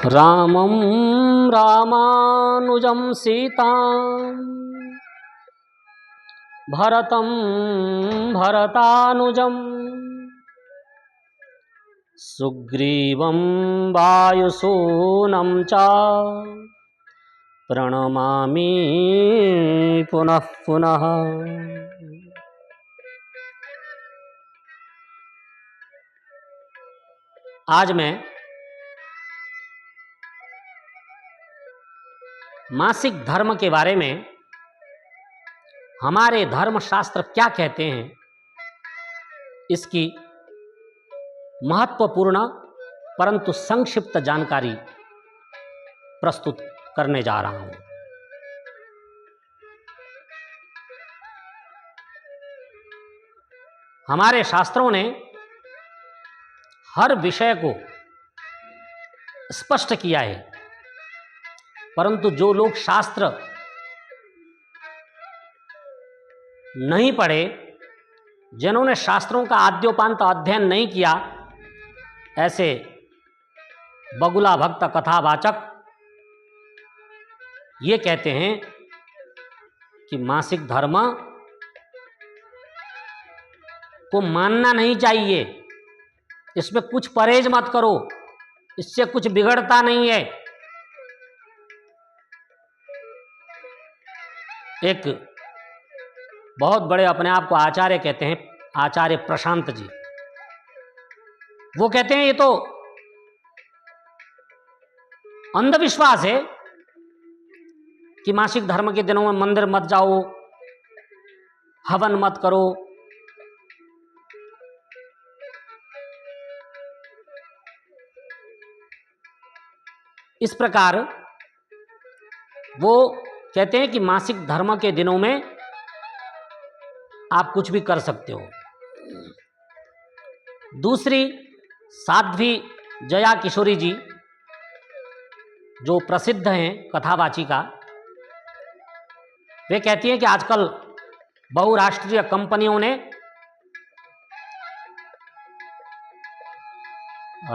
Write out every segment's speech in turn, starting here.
रामं रामानुजं सीतां भरतं भरतानुजं सुग्रीवं वायुसूनं च प्रणमामि पुनः पुनः। आज मैं मासिक धर्म के बारे में, हमारे धर्म शास्त्र क्या कहते हैं, इसकी महत्वपूर्ण परंतु संक्षिप्त जानकारी प्रस्तुत करने जा रहा हूं। हमारे शास्त्रों ने हर विषय को स्पष्ट किया है, परंतु जो लोग शास्त्र नहीं पढ़े, जिन्होंने शास्त्रों का आद्योपांत अध्ययन नहीं किया, ऐसे बगुला भक्त कथावाचक ये कहते हैं कि मासिक धर्म को मानना नहीं चाहिए, इसमें कुछ परहेज मत करो, इससे कुछ बिगड़ता नहीं है। एक बहुत बड़े अपने आप को आचार्य कहते हैं, आचार्य प्रशांत जी, वो कहते हैं ये तो अंधविश्वास है कि मासिक धर्म के दिनों में मंदिर मत जाओ, हवन मत करो। इस प्रकार वो कहते हैं कि मासिक धर्म के दिनों में आप कुछ भी कर सकते हो। दूसरी साध्वी जया किशोरी जी, जो प्रसिद्ध हैं कथावाचिका, वे कहती हैं कि आजकल बहुराष्ट्रीय कंपनियों ने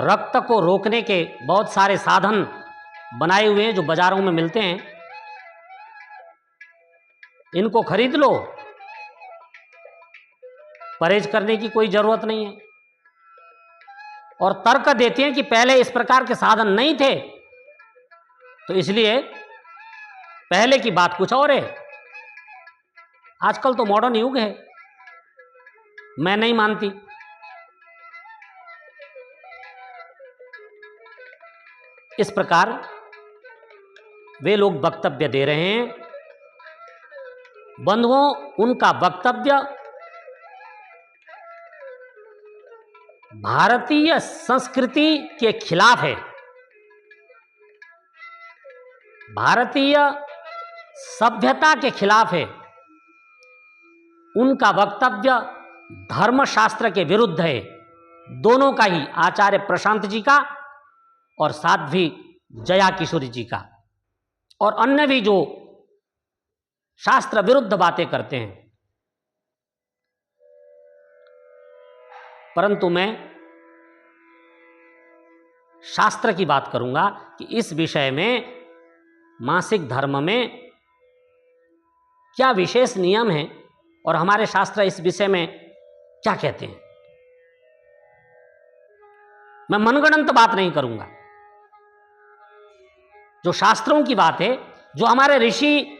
रक्त को रोकने के बहुत सारे साधन बनाए हुए हैं जो बाजारों में मिलते हैं, इनको खरीद लो, परहेज करने की कोई जरूरत नहीं है। और तर्क देते हैं कि पहले इस प्रकार के साधन नहीं थे, तो इसलिए पहले की बात कुछ और है। आजकल तो मॉडर्न युग है, मैं नहीं मानती। इस प्रकार वे लोग वक्तव्य दे रहे हैं। बंधुओं, उनका वक्तव्य भारतीय संस्कृति के खिलाफ है, भारतीय सभ्यता के खिलाफ है। उनका वक्तव्य धर्मशास्त्र के विरुद्ध है, दोनों का ही, आचार्य प्रशांत जी का और साध्वी जया किशोरी जी का, और अन्य भी जो शास्त्र विरुद्ध बातें करते हैं। परंतु मैं शास्त्र की बात करूंगा कि इस विषय में, मासिक धर्म में क्या विशेष नियम है और हमारे शास्त्र इस विषय में क्या कहते हैं। मैं मनगढ़ंत बात नहीं करूंगा, जो शास्त्रों की बात है, जो हमारे ऋषि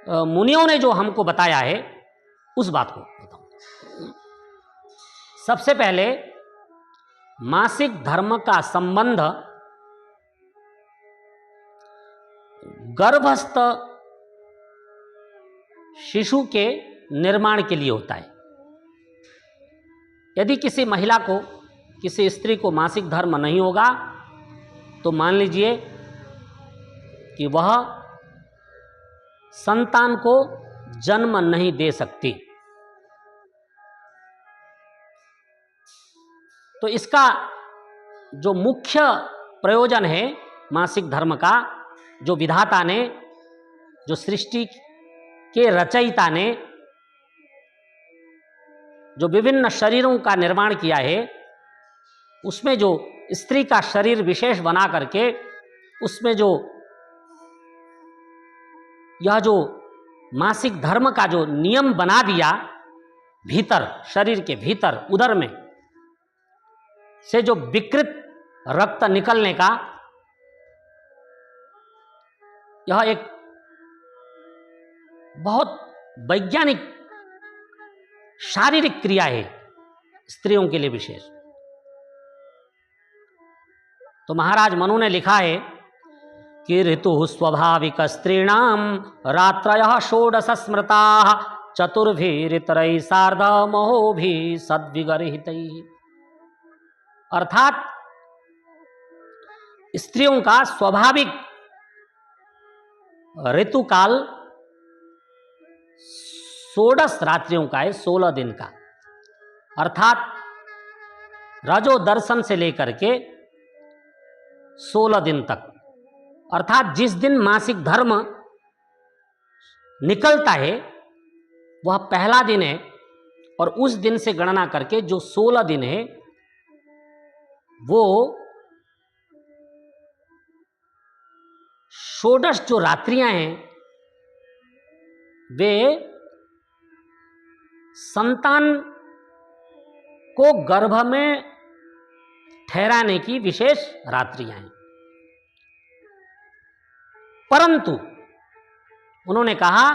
मुनियों ने जो हमको बताया है, उस बात को बताऊंगा। सबसे पहले मासिक धर्म का संबंध गर्भस्थ शिशु के निर्माण के लिए होता है। यदि किसी महिला को, किसी स्त्री को मासिक धर्म नहीं होगा, तो मान लीजिए कि वह संतान को जन्म नहीं दे सकती। तो इसका जो मुख्य प्रयोजन है मासिक धर्म का, जो विधाता ने, जो सृष्टि के रचयिता ने जो विभिन्न शरीरों का निर्माण किया है, उसमें जो स्त्री का शरीर विशेष बना करके उसमें जो यह जो मासिक धर्म का जो नियम बना दिया, भीतर शरीर के भीतर उदर में से जो विकृत रक्त निकलने का, यह एक बहुत वैज्ञानिक शारीरिक क्रिया है स्त्रियों के लिए विशेष। तो महाराज मनु ने लिखा है कि ऋतु स्वाभाविक स्त्रीणाम रात्रयः षोडश स्मृता चतुर्भिरितरैः सार्ध महोभिः सद्विगर्हितैः। अर्थात स्त्रियों का स्वाभाविक ऋतुकाल 16 रात्रियों का है, 16 दिन का। अर्थात रजो दर्शन से लेकर के 16 दिन तक, अर्थात जिस दिन मासिक धर्म निकलता है वह पहला दिन है, और उस दिन से गणना करके जो 16 दिन है वो षोडश जो रात्रियां हैं वे संतान को गर्भ में ठहराने की विशेष रात्रियां हैं। परंतु उन्होंने कहा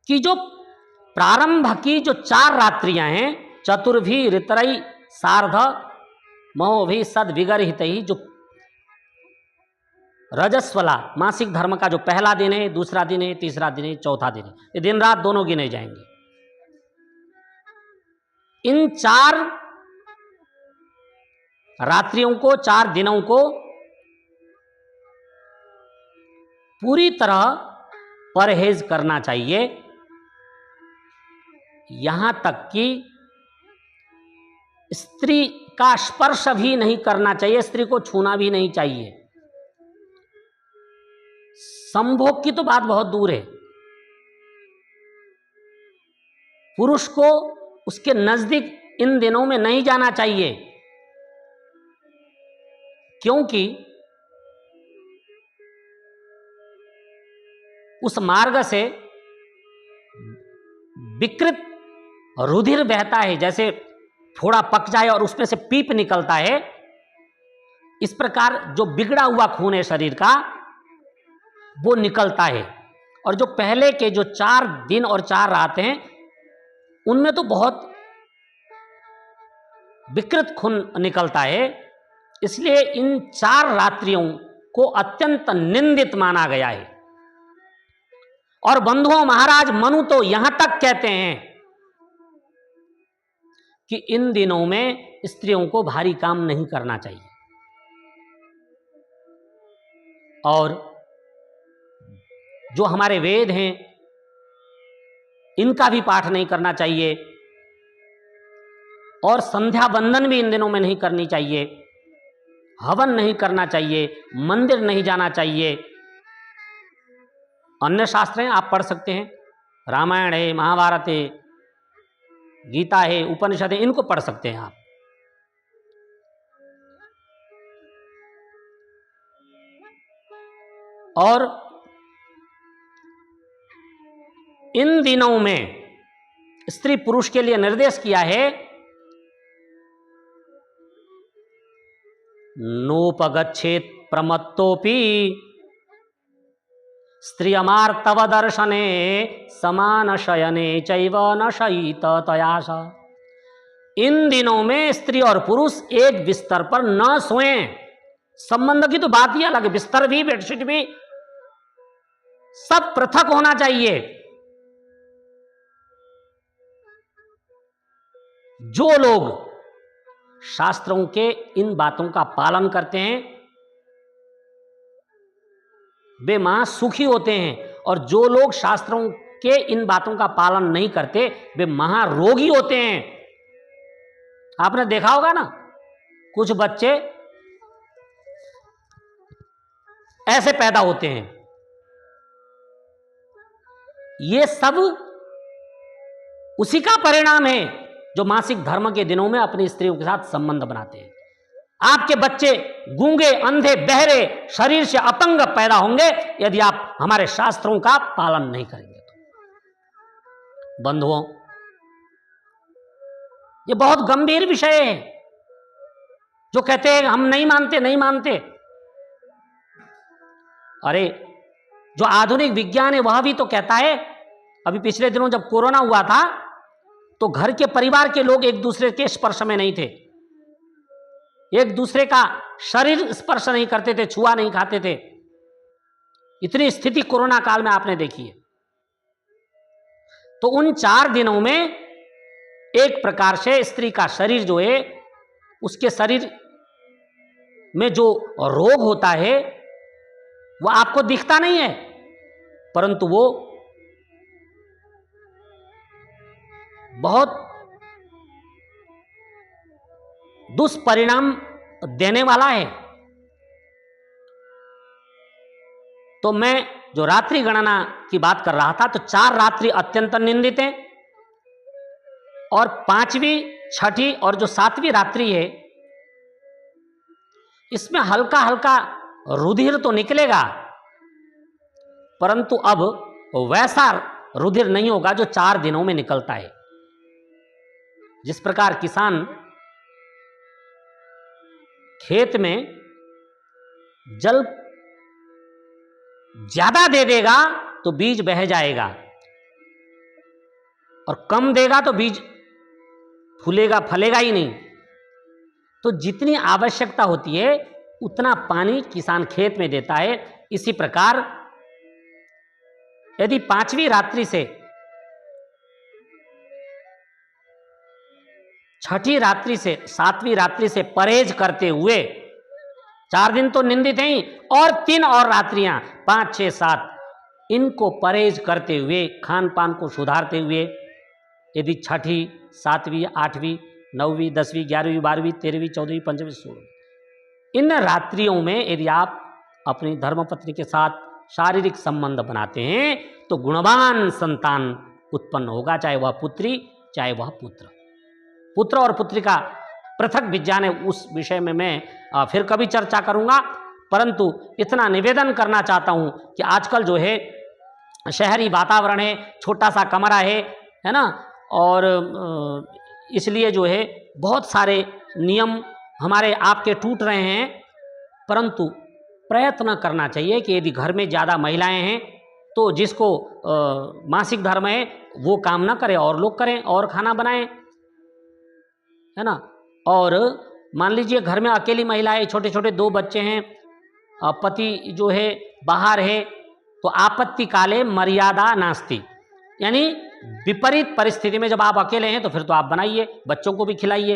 कि जो प्रारंभ की जो 4 रात्रियां हैं, चतुर्भी ऋतरई सार्ध महोभि सद्विगर्हितैः, जो रजस्वला मासिक धर्म का जो पहला दिन है, दूसरा दिन है, तीसरा दिन है, चौथा दिन है, ये दिन रात दोनों गिने जाएंगे। इन 4 रात्रियों को, 4 दिनों को पूरी तरह परहेज करना चाहिए, यहां तक कि स्त्री का स्पर्श भी नहीं करना चाहिए, स्त्री को छूना भी नहीं चाहिए। संभोग की तो बात बहुत दूर है, पुरुष को उसके नजदीक इन दिनों में नहीं जाना चाहिए, क्योंकि उस मार्ग से विकृत रुधिर बहता है, जैसे फोड़ा पक जाए और उसमें से पीप निकलता है, इस प्रकार जो बिगड़ा हुआ खून है शरीर का वो निकलता है। और जो पहले के जो 4 दिन और 4 रात हैं उनमें तो बहुत विकृत खून निकलता है, इसलिए इन 4 रात्रियों को अत्यंत निंदित माना गया है। और बंधुओं, महाराज मनु तो यहां तक कहते हैं कि इन दिनों में स्त्रियों को भारी काम नहीं करना चाहिए, और जो हमारे वेद हैं इनका भी पाठ नहीं करना चाहिए, और संध्या वंदन भी इन दिनों में नहीं करनी चाहिए, हवन नहीं करना चाहिए, मंदिर नहीं जाना चाहिए। अन्य शास्त्र हैं, आप पढ़ सकते हैं, रामायण है, महाभारत है, गीता है, उपनिषद है, इनको पढ़ सकते हैं आप। और इन दिनों में स्त्री पुरुष के लिए निर्देश किया है, नोपगच्छेत् प्रमत्तोपि स्त्रियमार्तव दर्शने समान शयने चैव न शयित तयास। इन दिनों में स्त्री और पुरुष एक बिस्तर पर न सोएं। संबंध की तो बात ही अलग है, बिस्तर भी बेडशीट भी सब पृथक होना चाहिए। जो लोग शास्त्रों के इन बातों का पालन करते हैं वे महा सुखी होते हैं, और जो लोग शास्त्रों के इन बातों का पालन नहीं करते वे महारोगी होते हैं। आपने देखा होगा ना, कुछ बच्चे ऐसे पैदा होते हैं, ये सब उसी का परिणाम है जो मासिक धर्म के दिनों में अपनी स्त्रियों के साथ संबंध बनाते हैं। आपके बच्चे गूंगे, अंधे, बहरे, शरीर से अपंग पैदा होंगे यदि आप हमारे शास्त्रों का पालन नहीं करेंगे तो। बंधुओं, ये बहुत गंभीर विषय है। जो कहते हैं हम नहीं मानते, नहीं मानते, अरे जो आधुनिक विज्ञान है वह भी तो कहता है। अभी पिछले दिनों जब कोरोना हुआ था तो घर के परिवार के लोग एक दूसरे के स्पर्श में नहीं थे, एक दूसरे का शरीर स्पर्श नहीं करते थे, छुआ नहीं खाते थे। इतनी स्थिति कोरोना काल में आपने देखी है। तो उन 4 दिनों में एक प्रकार से स्त्री का शरीर जो है, उसके शरीर में जो रोग होता है वह आपको दिखता नहीं है, परंतु वो बहुत दुष्परिणाम देने वाला है। तो मैं जो रात्रि गणना की बात कर रहा था, तो 4 रात्रि अत्यंत निंदित है और 5वीं, 6ठी और जो 7वीं रात्रि है, इसमें हल्का हल्का रुधिर तो निकलेगा, परंतु अब वैसा रुधिर नहीं होगा जो 4 दिनों में निकलता है। जिस प्रकार किसान खेत में जल ज्यादा दे देगा तो बीज बह जाएगा, और कम देगा तो बीज फूलेगा, फलेगा ही नहीं। तो जितनी आवश्यकता होती है उतना पानी किसान खेत में देता है। इसी प्रकार यदि 5वीं रात्रि से 6ठी रात्रि से 7वीं रात्रि से परहेज करते हुए, 4 दिन तो निंदित हैं ही, और 3 और रात्रियां 5, 6, 7 इनको परहेज करते हुए, खान पान को सुधारते हुए, यदि 6ठी, 7वीं, 8वीं, 9वीं, 10वीं, 11वीं, 12वीं, 13वीं, 14वीं, 15वीं, 16वीं इन रात्रियों में यदि आप अपनी धर्मपत्नी के साथ शारीरिक संबंध बनाते हैं तो गुणवान संतान उत्पन्न होगा, चाहे वह पुत्री चाहे वह पुत्र। पुत्र और पुत्री का पृथक विज्ञान है, उस विषय में मैं फिर कभी चर्चा करूंगा। परंतु इतना निवेदन करना चाहता हूं कि आजकल जो है शहरी वातावरण है, छोटा सा कमरा है ना, और इसलिए जो है बहुत सारे नियम हमारे आपके टूट रहे हैं। परंतु प्रयत्न करना चाहिए कि यदि घर में ज़्यादा महिलाएं हैं तो जिसको मासिक धर्म है वो काम ना करे और लोग करें और खाना बनाएं, है ना। और मान लीजिए घर में अकेली महिला है, छोटे छोटे 2 बच्चे हैं, पति जो है बाहर है, तो आपत्ति काले मर्यादा नास्ति, यानी विपरीत परिस्थिति में जब आप अकेले हैं तो फिर तो आप बनाइए, बच्चों को भी खिलाइए,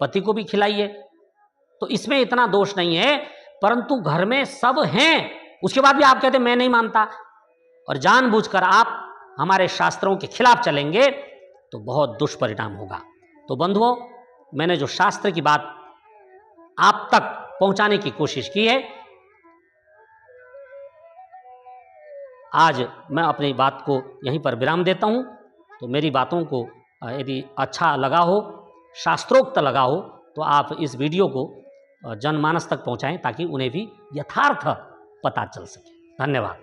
पति को भी खिलाइए, तो इसमें इतना दोष नहीं है। परंतु घर में सब हैं, उसके बाद भी आप कहते मैं नहीं मानता और जानबूझकर आप हमारे शास्त्रों के खिलाफ चलेंगे तो बहुत दुष्परिणाम होगा। तो बंधुओं, मैंने जो शास्त्र की बात आप तक पहुंचाने की कोशिश की है, आज मैं अपनी बात को यहीं पर विराम देता हूं। तो मेरी बातों को यदि अच्छा लगा हो, शास्त्रोक्त लगा हो, तो आप इस वीडियो को जनमानस तक पहुंचाएं ताकि उन्हें भी यथार्थ पता चल सके। धन्यवाद।